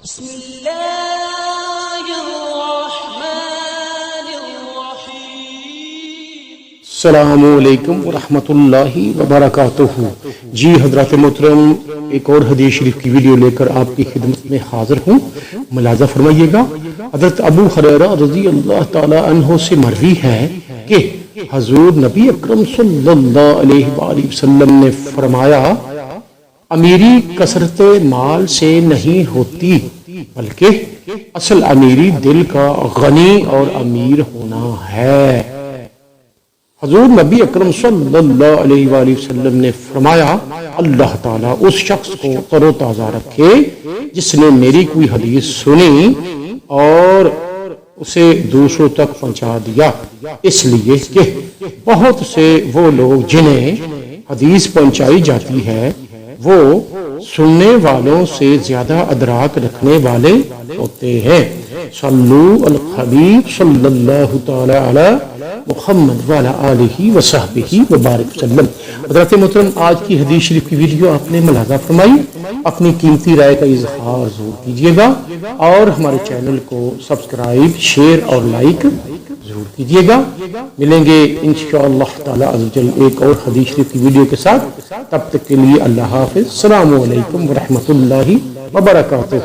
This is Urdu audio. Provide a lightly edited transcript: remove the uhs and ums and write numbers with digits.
بسم اللہ الرحمن الرحیم۔ السلام علیکم ورحمۃ اللہ وبرکاتہ۔ جی حضرات محترم، ایک اور حدیث شریف کی ویڈیو لے کر آپ کی خدمت میں حاضر ہوں۔ ملاحظہ فرمائیے گا، حضرت ابو ہریرہ رضی اللہ تعالی عنہ سے مروی ہے کہ حضور نبی اکرم صلی اللہ علیہ وآلہ وسلم نے فرمایا، امیری کثرت مال سے نہیں ہوتی، بلکہ اصل امیری دل کا غنی اور امیر ہونا ہے۔ حضور نبی اکرم صلی اللہ علیہ وآلہ وسلم نے فرمایا، اللہ تعالیٰ اس شخص کو تر و تازہ رکھے جس نے میری کوئی حدیث سنی اور اسے دوسروں تک پہنچا دیا، اس لیے کہ بہت سے وہ لوگ جنہیں حدیث پہنچائی جاتی ہے وہ سننے والوں سے زیادہ ادراک رکھنے والے ہوتے ہیں۔ صلو علی الحبیب صلی اللہ تعالی علی محمد وعلی آلہ وصحبہ وبارک وسلم۔ حضرات محترم، آج کی حدیث شریف کی ویڈیو آپ نے ملاحظہ فرمائی، اپنی قیمتی رائے کا اظہار ضرور کیجیے گا اور ہمارے چینل کو سبسکرائب، شیئر اور لائک ضرور کیجیے گا۔ ملیں گے انشاءاللہ تعالی عز و جل ایک اور حدیث شریف کی ویڈیو کے ساتھ، تب تک کے لیے اللہ حافظ۔ السلام علیکم ورحمۃ اللہ وبرکاتہ۔